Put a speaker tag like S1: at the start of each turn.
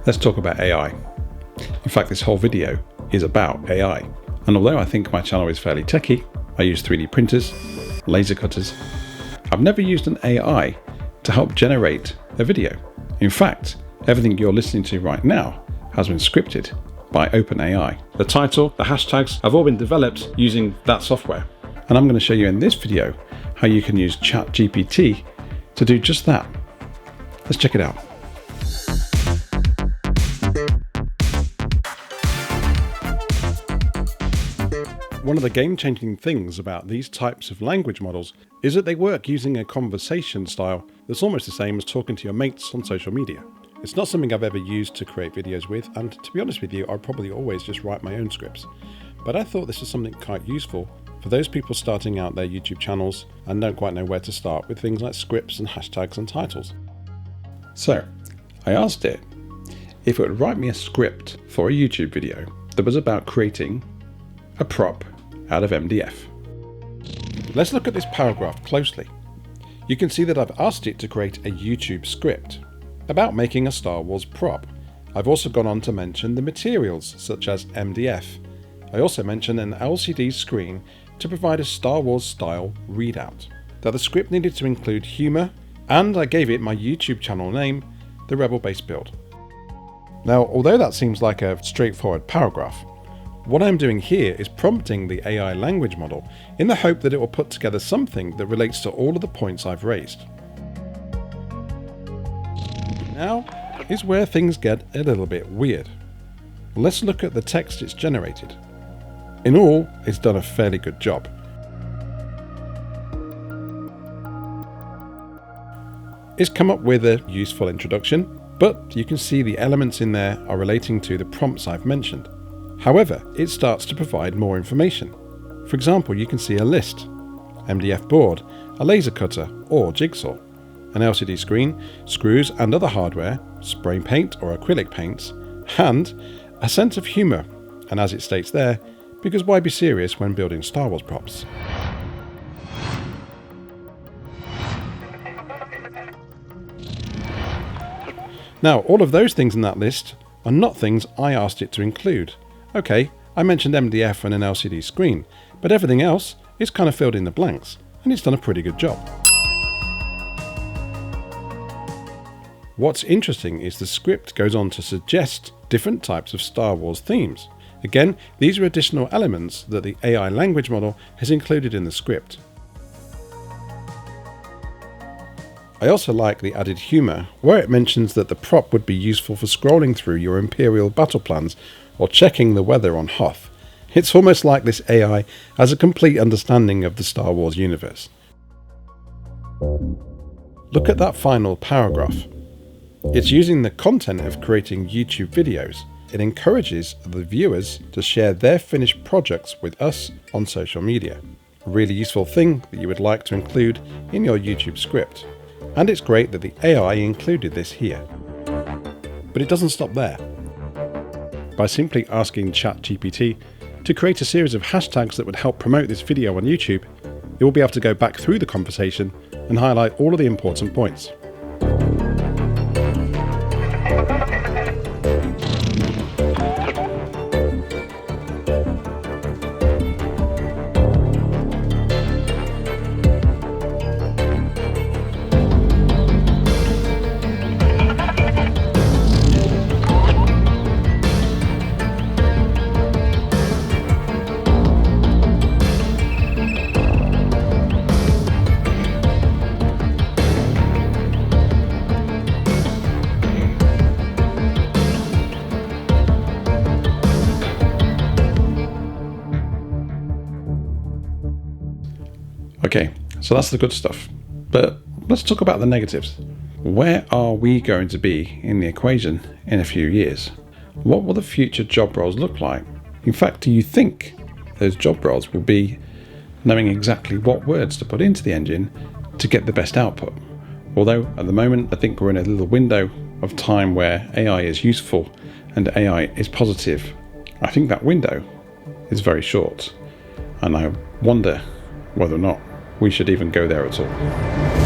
S1: Let's talk about AI. In fact, this whole video is about AI. And although I think my channel is fairly techy, I use 3D printers, laser cutters. I've never used an AI to help generate a video. In fact, everything you're listening to right now has been scripted by OpenAI. The title, the hashtags have all been developed using that software. And I'm going to show you in this video how you can use ChatGPT to do just that. Let's check it out. One of the game-changing things about these types of language models is that they work using a conversation style that's almost the same as talking to your mates on social media. It's not something I've ever used to create videos with, and to be honest with you, I'd probably always just write my own scripts. But I thought this was something quite useful for those people starting out their YouTube channels and don't quite know where to start with things like scripts and hashtags and titles. So, I asked it if it would write me a script for a YouTube video that was about creating a prop out of MDF. Let's look at this paragraph closely. You can see that I've asked it to create a YouTube script about making a Star Wars prop. I've also gone on to mention the materials such as MDF. I also mentioned an LCD screen to provide a Star Wars style readout. That the script needed to include humour, and I gave it my YouTube channel name, The Rebel Base Build. Now, although that seems like a straightforward paragraph, what I'm doing here is prompting the AI language model in the hope that it will put together something that relates to all of the points I've raised. Now is where things get a little bit weird. Let's look at the text it's generated. In all, it's done a fairly good job. It's come up with a useful introduction, but you can see the elements in there are relating to the prompts I've mentioned. However, it starts to provide more information. For example, you can see a list, MDF board, a laser cutter or jigsaw, an LCD screen, screws and other hardware, spray paint or acrylic paints, and a sense of humour, and as it states there, because why be serious when building Star Wars props? Now, all of those things in that list are not things I asked it to include. Okay, I mentioned MDF and an LCD screen, but everything else is kind of filled in the blanks, and it's done a pretty good job. What's interesting is the script goes on to suggest different types of Star Wars themes. Again, these are additional elements that the AI language model has included in the script. I also like the added humour, where it mentions that the prop would be useful for scrolling through your Imperial battle plans or checking the weather on Hoth. It's almost like this AI has a complete understanding of the Star Wars universe. Look at that final paragraph. It's using the content of creating YouTube videos. It encourages the viewers to share their finished projects with us on social media. A really useful thing that you would like to include in your YouTube script. And it's great that the AI included this here. But it doesn't stop there. By simply asking ChatGPT to create a series of hashtags that would help promote this video on YouTube, it will be able to go back through the conversation and highlight all of the important points. Okay, so that's the good stuff. But let's talk about the negatives. Where are we going to be in the equation in a few years? What will the future job roles look like? In fact, do you think those job roles will be knowing exactly what words to put into the engine to get the best output? Although at the moment, I think we're in a little window of time where AI is useful and AI is positive. I think that window is very short, and I wonder whether or not we should even go there at all.